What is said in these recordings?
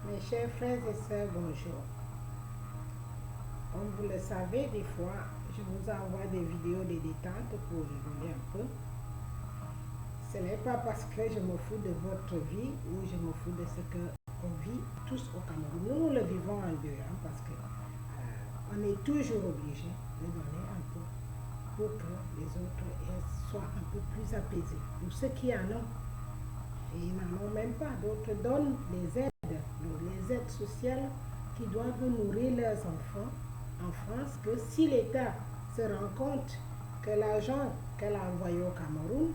Mes chers frères et sœurs, bonjour. Comme vous le savez, des fois, je vous envoie des vidéos de détente pour rigoler un peu. Ce n'est pas parce que je me fous de votre vie ou je me fous de ce qu'on vit tous au Cameroun. Nous le vivons en deux, parce que on est toujours obligé de donner un peu pour que les autres soient un peu plus apaisés. Pour ceux qui en ont, et ils n'en ont même pas, d'autres donnent les aides sociales qui doivent nourrir leurs enfants en France, que si l'État se rend compte que l'argent qu'elle a envoyé au Cameroun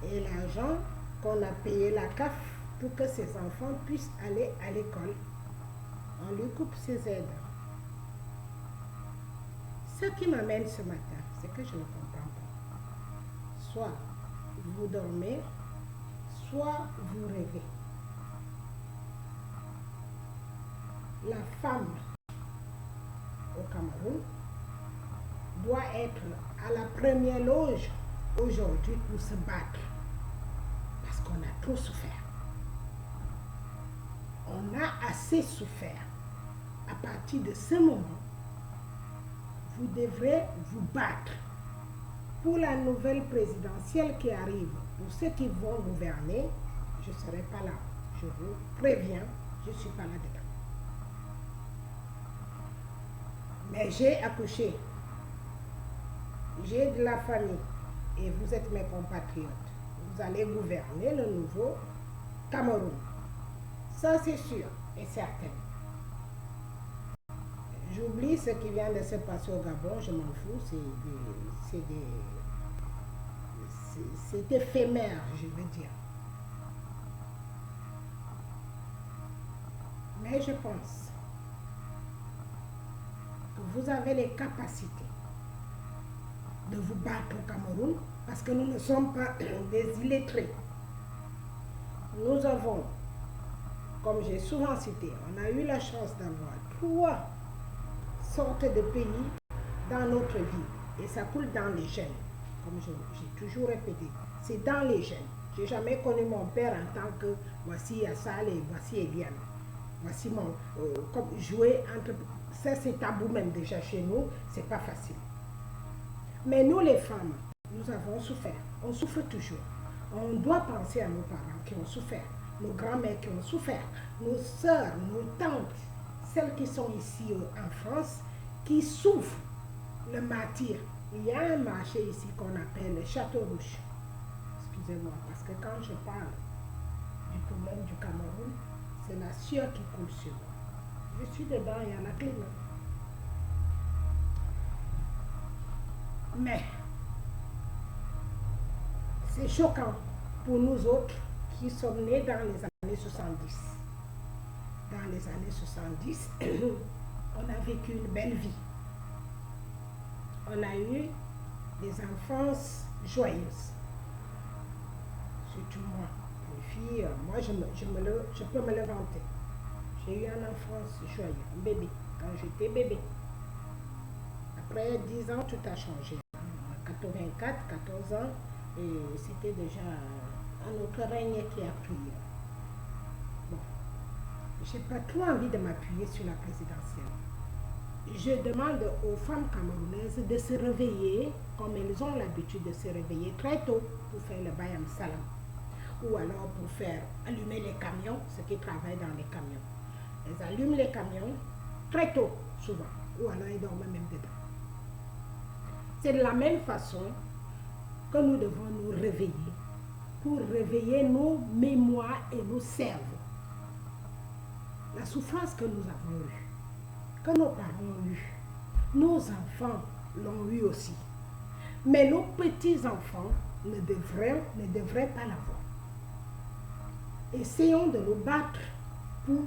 et l'argent qu'on a payé la CAF pour que ses enfants puissent aller à l'école, on lui coupe ses aides. Ce qui m'amène ce matin, c'est que je ne comprends pas. Soit vous dormez, soit vous rêvez. La femme au Cameroun doit être à la première loge aujourd'hui pour se battre, parce qu'on a trop souffert. On a assez souffert. À partir de ce moment, vous devrez vous battre pour la nouvelle présidentielle qui arrive. Pour ceux qui vont gouverner, je ne serai pas là. Je vous préviens, je ne suis pas là-dedans. Mais j'ai accouché. J'ai de la famille. Et vous êtes mes compatriotes. Vous allez gouverner le nouveau Cameroun. Ça, c'est sûr et certain. J'oublie ce qui vient de se passer au Gabon, je m'en fous, c'est éphémère, je veux dire. Mais je pense que vous avez les capacités de vous battre au Cameroun, parce que nous ne sommes pas des illettrés. Nous avons, comme j'ai souvent cité, on a eu la chance d'avoir 3 sortes de pays dans notre vie, et ça coule dans les gènes, comme j'ai toujours répété, c'est dans les gènes. J'ai jamais connu mon père en tant que voici Assal et voici Eliane, voici mon comme jouer entre ça, c'est tabou même déjà chez nous, c'est pas facile. Mais nous les femmes, nous avons souffert, on souffre toujours. On doit penser à nos parents qui ont souffert, nos grands-mères qui ont souffert, nos sœurs, nos tantes, celles qui sont ici en France, qui souffrent le martyr. Il y a un marché ici qu'on appelle le Château Rouge. Excusez-moi, parce que quand je parle du problème du Cameroun, c'est la sueur qui coule sur moi. Je suis dedans, il y a la clé. Mais c'est choquant pour nous autres qui sommes nés dans les années 70. Dans les années 70, on a vécu une belle vie. On a eu des enfances joyeuses. Surtout moi, une fille, moi je peux me le vanter. J'ai eu une enfance joyeuse, un bébé, quand j'étais bébé. Après 10 ans, tout a changé. En 84, 14 ans, et c'était déjà un autre règne qui a pris. Bon, j'ai pas trop envie de m'appuyer sur la présidentielle. Je demande aux femmes camerounaises de se réveiller comme elles ont l'habitude de se réveiller très tôt pour faire le bayam salam, ou alors pour faire allumer les camions, ceux qui travaillent dans les camions. Elles allument les camions très tôt, souvent, ou alors ils dorment même dedans. C'est de la même façon que nous devons nous réveiller pour réveiller nos mémoires et nos cerveaux. La souffrance que nous avons eue, que nos parents ont eue, nos enfants l'ont eu aussi. Mais nos petits-enfants ne devraient pas l'avoir. Essayons de nous battre pour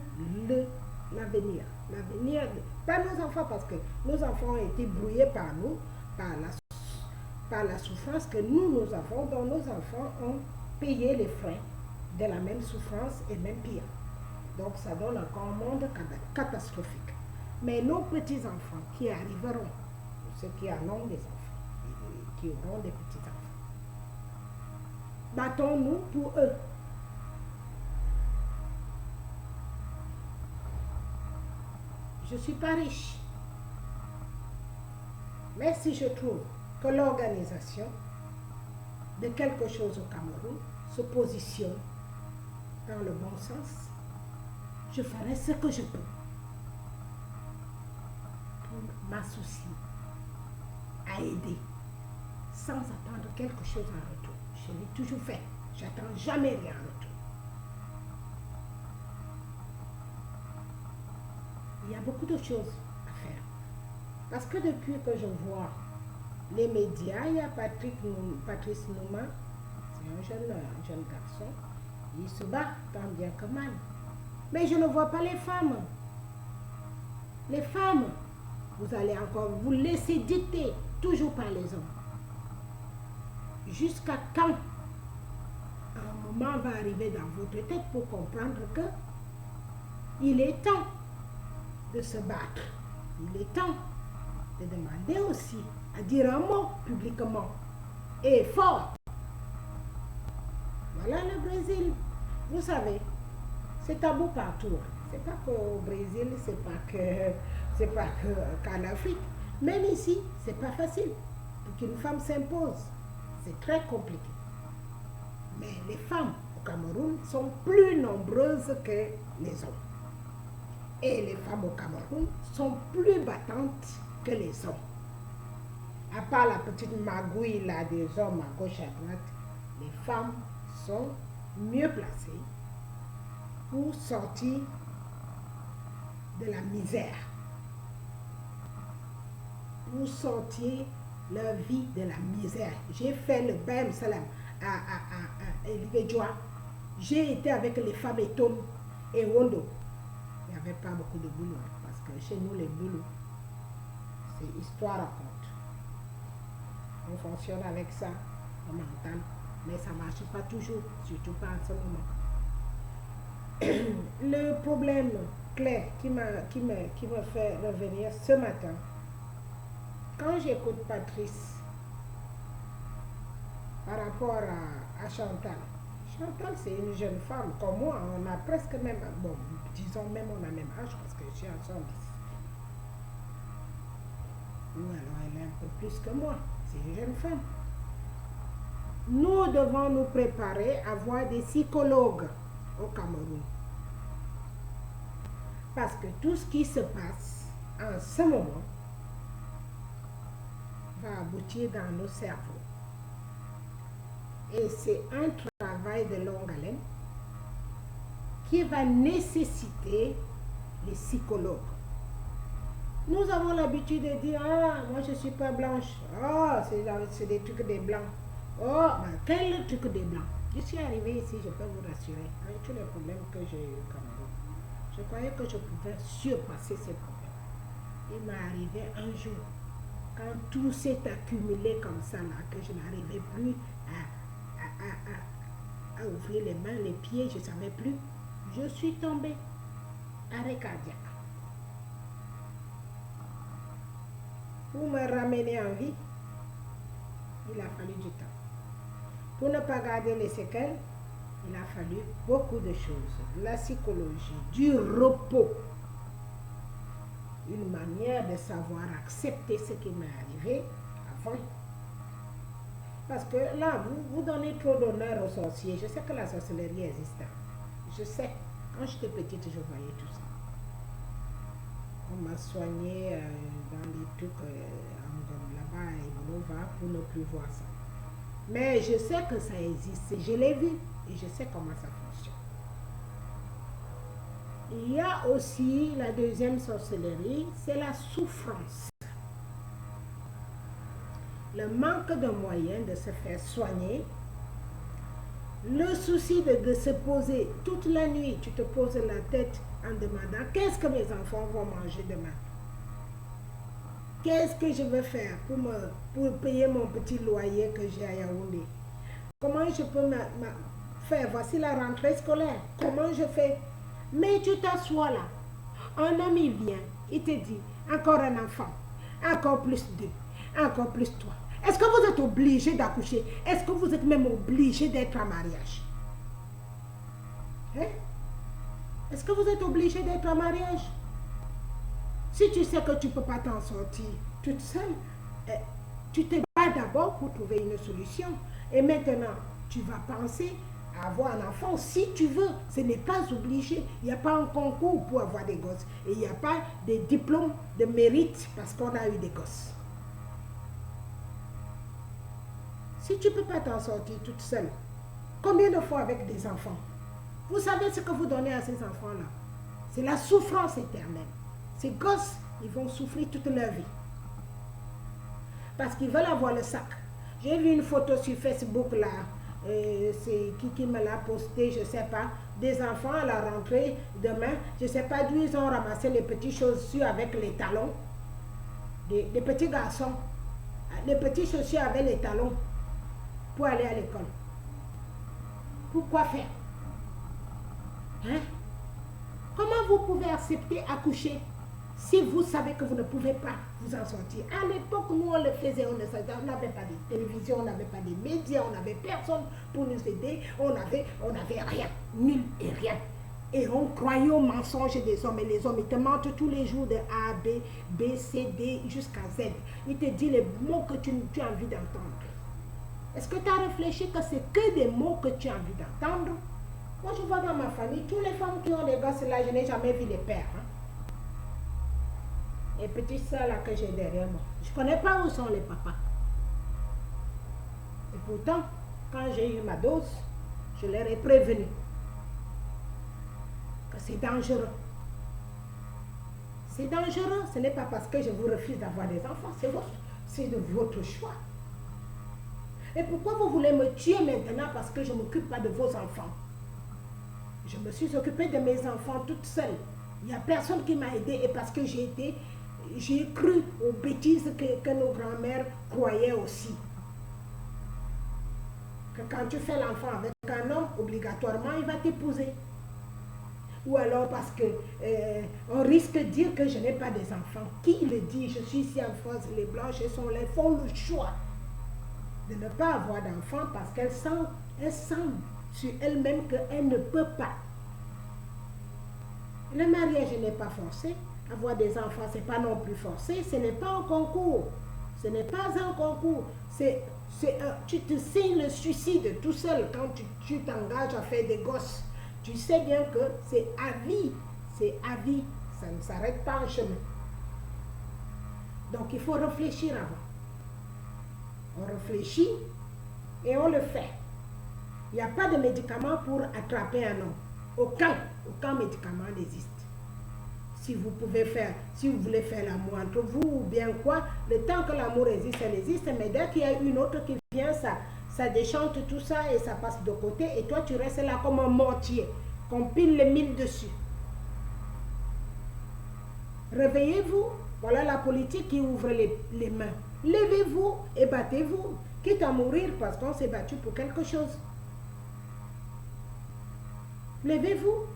l'avenir. L'avenir, pas nos enfants, parce que nos enfants ont été brouillés par nous, par la souffrance que nous avons, dont nos enfants ont payé les frais de la même souffrance et même pire. Donc ça donne encore un monde catastrophique. Mais nos petits-enfants qui arriveront, ceux qui en ont des enfants, et qui auront des petits-enfants, battons-nous pour eux. je ne suis pas riche. Mais si je trouve que l'organisation de quelque chose au Cameroun se positionne dans le bon sens, je ferai ce que je peux pour m'associer à aider sans attendre quelque chose en retour. Je l'ai toujours fait. J'attends jamais rien en retour. Il y a beaucoup de choses à faire. Parce que depuis que je vois les médias, il y a Patrice Nouma, c'est un jeune garçon, il se bat tant bien que mal. Mais je ne vois pas les femmes. Les femmes, vous allez encore vous laisser dicter toujours par les hommes. Jusqu'à quand un moment va arriver dans votre tête pour comprendre que il est temps de se battre. Il est temps de demander aussi à dire un mot publiquement et fort. Voilà le Brésil. Vous savez, c'est tabou partout. C'est pas qu'au Brésil, c'est pas qu'en Afrique. Même ici, c'est pas facile pour qu'une femme s'impose. C'est très compliqué. Mais les femmes au Cameroun sont plus nombreuses que les hommes. Et les femmes au Cameroun sont plus battantes que les hommes. À part la petite magouille là des hommes à gauche et à droite, les femmes sont mieux placées pour sortir de la misère, pour sortir leur vie de la misère. J'ai fait le BEM Salam à Elivedjoa. J'ai été avec les femmes Eton et Wondo. Il n'y avait pas beaucoup de boulot parce que chez nous, les boulots, c'est histoire à compte. On fonctionne avec ça, on entend, mais ça ne marche pas toujours, surtout pas en ce moment. Le problème clair qui me fait revenir ce matin, quand j'écoute Patrice par rapport à Chantal. Chantal, c'est une jeune femme comme moi, on a presque même, bon, disons même on a même âge parce que je suis à 70. Ou alors elle est un peu plus que moi, c'est une jeune femme. Nous devons nous préparer à voir des psychologues au Cameroun. Parce que tout ce qui se passe en ce moment va aboutir dans nos cerveaux. Et c'est un travail de longue haleine qui va nécessiter les psychologues. Nous avons l'habitude de dire, ah, moi je ne suis pas blanche. Oh, c'est des trucs des blancs. Oh, ben, quel truc des blancs. Je suis arrivée ici, je peux vous rassurer, avec tous les problèmes que j'ai eu au Cameroun. Je croyais que je pouvais surpasser ces problèmes. Il m'est arrivé un jour, quand tout s'est accumulé comme ça, là, que je n'arrivais plus à ouvrir les mains, les pieds, je ne savais plus. Je suis tombée. Arrêt cardiaque. Pour me ramener en vie, il a fallu du temps. Pour ne pas garder les séquelles, il a fallu beaucoup de choses. De la psychologie, du repos. Une manière de savoir accepter ce qui m'est arrivé avant. Parce que là, vous donnez trop d'honneur aux sorciers. Je sais que la sorcellerie existe. Je sais. Quand j'étais petite, je voyais tout ça. On m'a soigné dans les trucs là-bas à Nova pour ne plus voir ça. Mais je sais que ça existe. Je l'ai vu et je sais comment ça fonctionne. Il y a aussi la deuxième sorcellerie, c'est la souffrance. Le manque de moyens de se faire soigner, le souci de se poser toute la nuit, tu te poses la tête en demandant qu'est-ce que mes enfants vont manger demain? Qu'est-ce que je vais faire pour payer mon petit loyer que j'ai à Yaoundé? Comment je peux faire? Voici la rentrée scolaire. Comment je fais? Mais tu t'assois là. Un homme, il vient. Il te dit, encore un enfant. Encore plus deux. Encore plus trois. Est-ce que vous êtes obligé d'accoucher? Est-ce que vous êtes même obligé d'être en mariage? Hein? Est-ce que vous êtes obligé d'être en mariage? Si tu sais que tu ne peux pas t'en sortir toute seule, tu te bats d'abord pour trouver une solution. Et maintenant, tu vas penser à avoir un enfant si tu veux. Ce n'est pas obligé. Il n'y a pas un concours pour avoir des gosses. Et il n'y a pas de diplôme de mérite parce qu'on a eu des gosses. Si tu ne peux pas t'en sortir toute seule, combien de fois avec des enfants? Vous savez ce que vous donnez à ces enfants-là? C'est la souffrance éternelle. Ces gosses, ils vont souffrir toute leur vie. Parce qu'ils veulent avoir le sac. J'ai vu une photo sur Facebook là. C'est qui me l'a posté, je ne sais pas. Des enfants à la rentrée demain. Je ne sais pas d'où ils ont ramassé les petites chaussures avec les talons. Des petits garçons. Les petits chaussures avec les talons. Pour aller à l'école. Pourquoi faire? Hein? Comment vous pouvez accepter accoucher si vous savez que vous ne pouvez pas vous en sortir? À l'époque, nous, on le faisait, on n'avait pas de télévision, on n'avait pas de médias, on n'avait personne pour nous aider, on n'avait rien, nul et rien. Et on croyait aux mensonges des hommes, et les hommes, ils te mentent tous les jours de A, B, C, D, jusqu'à Z. Ils te disent les mots que tu as envie d'entendre. Est-ce que tu as réfléchi que c'est que des mots que tu as envie d'entendre? Moi, je vois dans ma famille, toutes les femmes qui ont des gosses là, je n'ai jamais vu les pères. Hein? Les petites soeurs là que j'ai derrière moi, je ne connais pas où sont les papas. Et pourtant, quand j'ai eu ma dose, je leur ai prévenu que c'est dangereux. C'est dangereux, ce n'est pas parce que je vous refuse d'avoir des enfants, c'est de votre choix. Et pourquoi vous voulez me tuer maintenant parce que je ne m'occupe pas de vos enfants? Je me suis occupée de mes enfants toute seule. Il n'y a personne qui m'a aidée et parce que j'ai cru aux bêtises que nos grands-mères croyaient aussi. Que quand tu fais l'enfant avec un homme, obligatoirement, il va t'épouser. Ou alors parce que on risque de dire que je n'ai pas des enfants. Qui le dit? Je suis ici en France, les blanches font le choix de ne pas avoir d'enfants parce qu'elles sentent sur elles-mêmes qu'elles ne peuvent pas. Le mariage n'est pas forcé. Avoir des enfants, ce n'est pas non plus forcé. Ce n'est pas un concours. Ce n'est pas un concours. Tu te signes le suicide tout seul quand tu t'engages à faire des gosses. Tu sais bien que c'est à vie. C'est à vie. Ça ne s'arrête pas en chemin. Donc il faut réfléchir avant. On réfléchit et on le fait. Il n'y a pas de médicament pour attraper un homme. Aucun médicament n'existe. Si vous voulez faire l'amour entre vous ou bien quoi, le temps que l'amour existe, elle existe, mais dès qu'il y a une autre qui vient, ça déchante tout ça et ça passe de côté et toi tu restes là comme un mortier, qu'on pile le mille dessus. Réveillez-vous, voilà la politique qui ouvre les mains. Levez-vous et battez-vous, quitte à mourir parce qu'on s'est battu pour quelque chose. Levez-vous.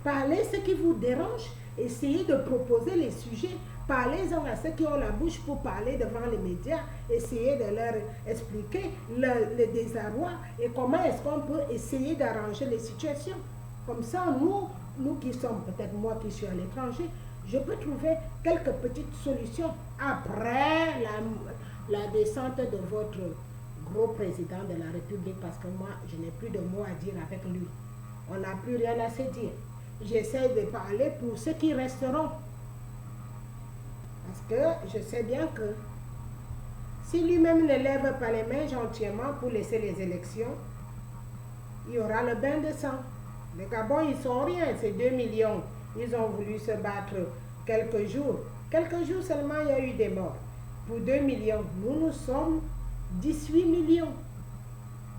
Parlez ce qui vous dérange. Essayez de proposer les sujets. Parlez-en à ceux qui ont la bouche pour parler devant les médias. Essayez de leur expliquer le désarroi et comment est-ce qu'on peut essayer d'arranger les situations. Comme ça, nous qui sommes, peut-être moi qui suis à l'étranger, je peux trouver quelques petites solutions après la descente de votre gros président de la République parce que moi, je n'ai plus de mots à dire avec lui. On n'a plus rien à se dire. J'essaie de parler pour ceux qui resteront. Parce que je sais bien que si lui-même ne lève pas les mains gentiment pour laisser les élections, il y aura le bain de sang. Les Gabon, ils ne sont rien, c'est 2 millions. Ils ont voulu se battre quelques jours. Quelques jours seulement, il y a eu des morts. Pour 2 millions, nous sommes 18 millions.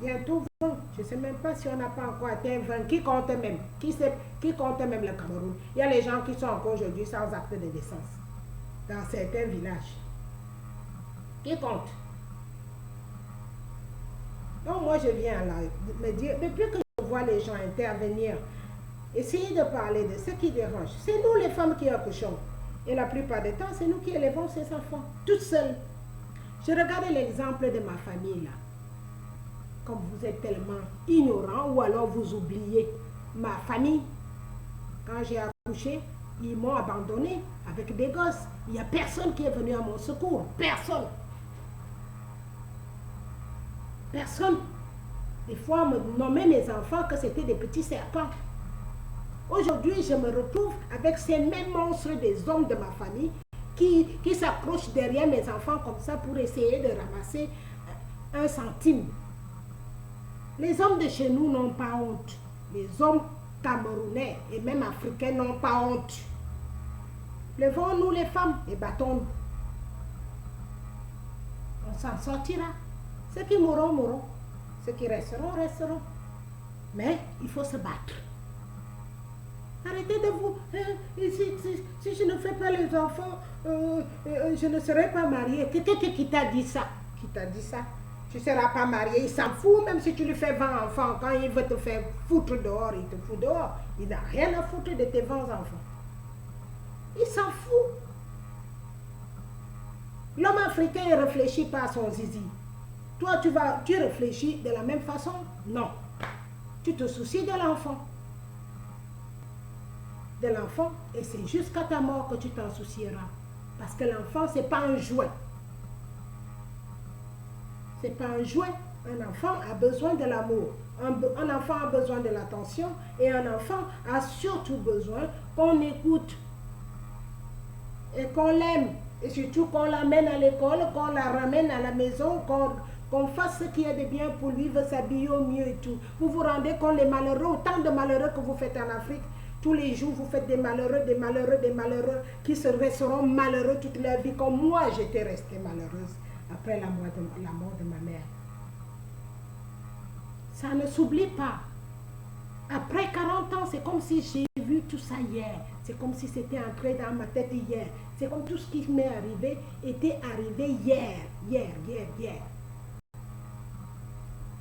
Bientôt 20. Je ne sais même pas si on n'a pas encore atteint 20. Qui compte même? Qui compte même le Cameroun? Il y a les gens qui sont encore aujourd'hui sans acte de naissance. Dans certains villages. Qui compte? Donc moi, je viens là me dire, depuis que je vois les gens intervenir, essayer de parler de ce qui dérange. C'est nous les femmes qui accouchons. Et la plupart du temps, c'est nous qui élevons ces enfants, toutes seules. Je regardais l'exemple de ma famille là. Comme vous êtes tellement ignorant ou alors vous oubliez ma famille. Quand j'ai accouché, Ils m'ont abandonné avec des gosses. Il n'y a personne qui est venu à mon secours. Personne. Personne. Des fois, on me nommait mes enfants que c'était des petits serpents. Aujourd'hui, je me retrouve avec ces mêmes monstres des hommes de ma famille qui s'accrochent derrière mes enfants comme ça pour essayer de ramasser un centime. Les hommes de chez nous n'ont pas honte. Les hommes camerounais et même africains n'ont pas honte. Levons-nous les femmes et battons-nous. On s'en sortira. Ceux qui mourront, mourront. Ceux qui resteront, resteront. Mais il faut se battre. Arrêtez de vous... si je ne fais pas les enfants, je ne serai pas mariée. Qui t'a dit ça? Qui t'a dit ça? Tu ne seras pas marié. Il s'en fout, même si tu lui fais 20 enfants. Quand il veut te faire foutre dehors, il te fout dehors. Il n'a rien à foutre de tes 20 enfants. Il s'en fout. L'homme africain ne réfléchit pas à son zizi. Toi, tu réfléchis de la même façon? Non. Tu te soucies de l'enfant. De l'enfant, et c'est jusqu'à ta mort que tu t'en soucieras. Parce que l'enfant, ce n'est pas un jouet. Ce n'est pas un jouet. Un enfant a besoin de l'amour. Un enfant a besoin de l'attention. Et un enfant a surtout besoin qu'on écoute. Et qu'on l'aime. Et surtout qu'on l'amène à l'école, qu'on la ramène à la maison, qu'on fasse ce qu'il y a de bien pour lui, veut s'habiller au mieux et tout. Vous vous rendez compte les malheureux, autant de malheureux que vous faites en Afrique. Tous les jours, vous faites des malheureux, des malheureux, des malheureux qui resteront malheureux toute leur vie, comme moi, j'étais restée malheureuse après la mort de ma mère. Ça ne s'oublie pas. Après 40 ans, c'est comme si j'ai vu tout ça hier. C'est comme si c'était entré dans ma tête hier. C'est comme tout ce qui m'est arrivé était arrivé hier.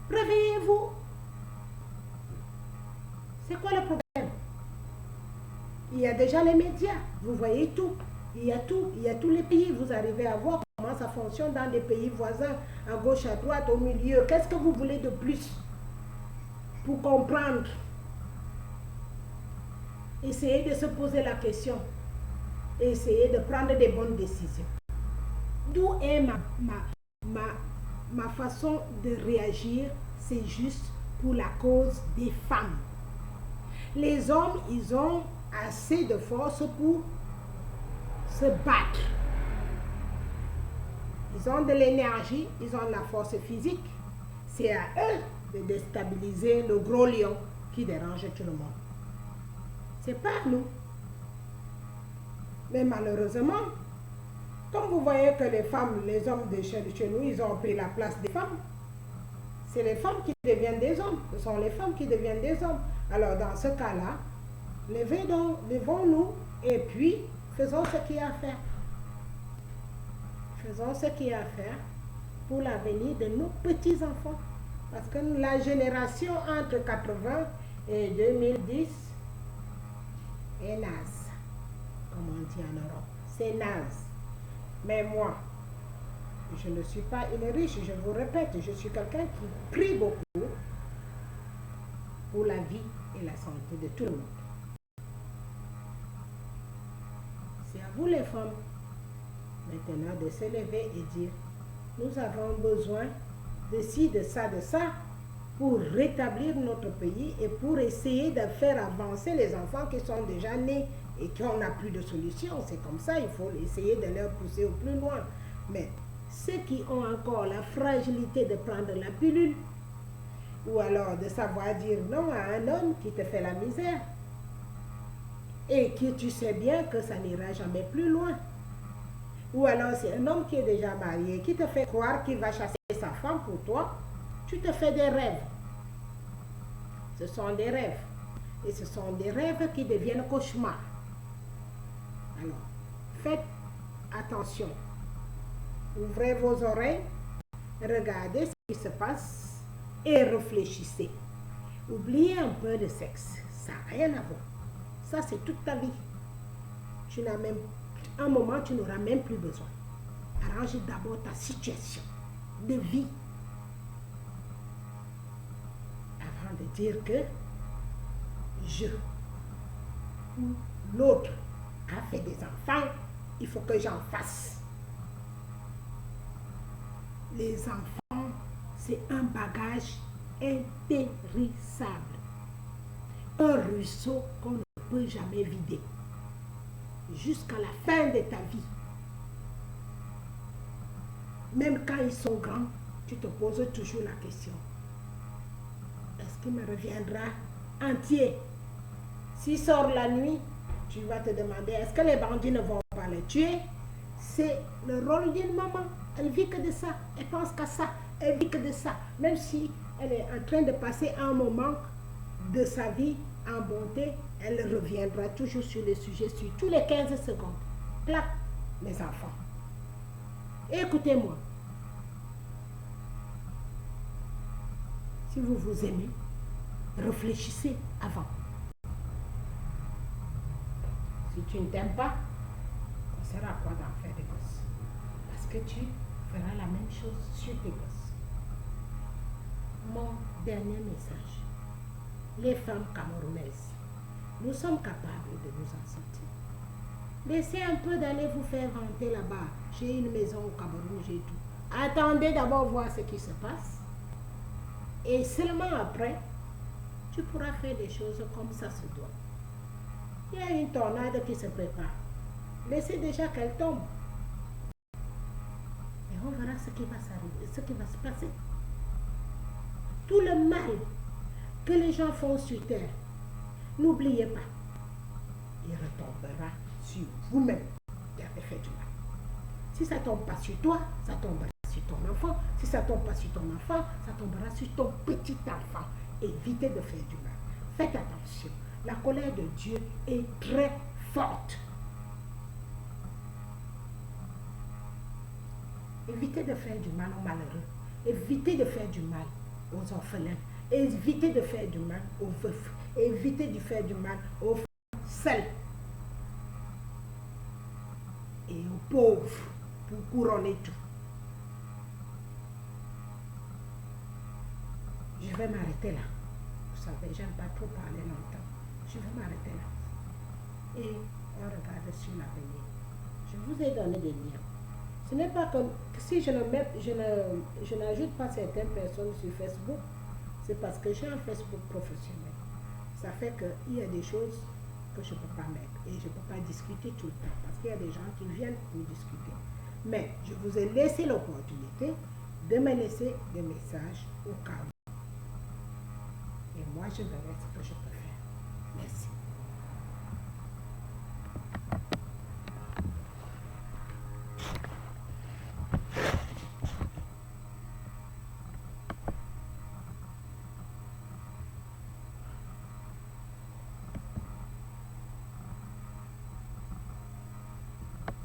Réveillez-vous. C'est quoi le problème? Il y a déjà les médias, vous voyez tout. Il y a tous les pays. Vous arrivez à voir comment ça fonctionne dans des pays voisins, à gauche, à droite, au milieu. Qu'est-ce que vous voulez de plus pour comprendre? Essayez de se poser la question. Essayez de prendre des bonnes décisions. D'où est ma façon de réagir? C'est juste pour la cause des femmes. Les hommes, ils ont assez de force pour se battre. Ils ont de l'énergie, ils ont de la force physique. C'est à eux de déstabiliser le gros lion qui dérange tout le monde. C'est pas nous. Mais malheureusement, comme vous voyez que les femmes, les hommes de chez nous, ils ont pris la place des femmes. C'est les femmes qui deviennent des hommes. Ce sont les femmes qui deviennent des hommes. Alors dans ce cas-là, levons-nous et puis faisons ce qu'il y a à faire. Faisons ce qu'il y a à faire pour l'avenir de nos petits-enfants. Parce que la génération entre 80 et 2010 est naze, comme on dit en Europe. C'est naze. Mais moi, je ne suis pas une riche, je vous répète, je suis quelqu'un qui prie beaucoup pour la vie et la santé de tout le monde. C'est à vous les femmes maintenant de se lever et dire, nous avons besoin de ci, de ça, pour rétablir notre pays et pour essayer de faire avancer les enfants qui sont déjà nés et qu'on n'a plus de solution. C'est comme ça, il faut essayer de leur pousser au plus loin. Mais ceux qui ont encore la fragilité de prendre la pilule, ou alors de savoir dire non à un homme qui te fait la misère, et que tu sais bien que ça n'ira jamais plus loin. Ou alors c'est un homme qui est déjà marié, qui te fait croire qu'il va chasser sa femme pour toi, tu te fais des rêves. Ce sont des rêves. Et ce sont des rêves qui deviennent cauchemars. Alors, faites attention. Ouvrez vos oreilles, regardez ce qui se passe et réfléchissez. Oubliez un peu de sexe. Ça n'a rien à voir. Ça, c'est toute ta vie. Tu n'as même, un moment, tu n'auras même plus besoin. Arrange d'abord ta situation de vie. Avant de dire que je ou l'autre a fait des enfants, il faut que j'en fasse. Les enfants, c'est un bagage impérissable. Un ruisseau qu'on ne peut jamais vider. Jusqu'à la fin de ta vie. Même quand ils sont grands, tu te poses toujours la question. Est-ce qu'il me reviendra entier? S'il sort la nuit, tu vas te demander, est-ce que les bandits ne vont pas le tuer? C'est le rôle d'une maman. Elle vit que de ça. Elle pense qu'à ça. Elle vit que de ça. Même si elle est en train de passer un moment de sa vie en bonté, elle reviendra toujours sur le sujet, sur tous les 15 secondes. Clac, mes enfants. Écoutez-moi. Si vous vous aimez, réfléchissez avant. Si tu ne t'aimes pas, ça sert à quoi d'en faire des gosses? Parce que tu feras la même chose sur tes gosses. Mon dernier message. Les femmes camerounaises, nous sommes capables de nous en sortir. Laissez un peu d'aller vous faire vanter là-bas. J'ai une maison au Cameroun, j'ai tout. Attendez d'abord voir ce qui se passe. Et seulement après, tu pourras faire des choses comme ça se doit. Il y a une tornade qui se prépare. Laissez déjà qu'elle tombe. Et on verra ce qui va s'arriver, ce qui va se passer. Tout le mal que les gens font sur terre, n'oubliez pas, il retombera sur vous-même qui avez fait du mal. Si ça ne tombe pas sur toi, ça tombera sur ton enfant. Si ça ne tombe pas sur ton enfant, ça tombera sur ton petit enfant. Évitez de faire du mal. Faites attention. La colère de Dieu est très forte. Évitez de faire du mal aux malheureux. Évitez de faire du mal aux orphelins. Évitez de faire du mal aux veufs. Évitez de faire du mal aux femmes seules. Et aux pauvres pour couronner tout. Je vais m'arrêter là. Vous savez, j'aime pas trop parler longtemps. Je vais m'arrêter là. Et on regarde sur l'avenir. Je vous ai donné des liens. Ce n'est pas comme si je n'ajoute pas certaines personnes sur Facebook, c'est parce que j'ai un Facebook professionnel. Ça fait qu'il y a des choses que je ne peux pas mettre et je ne peux pas discuter tout le temps parce qu'il y a des gens qui viennent pour discuter. Mais je vous ai laissé l'opportunité de me laisser des messages au cas où. Et moi, je verrai ce que je peux faire. Merci.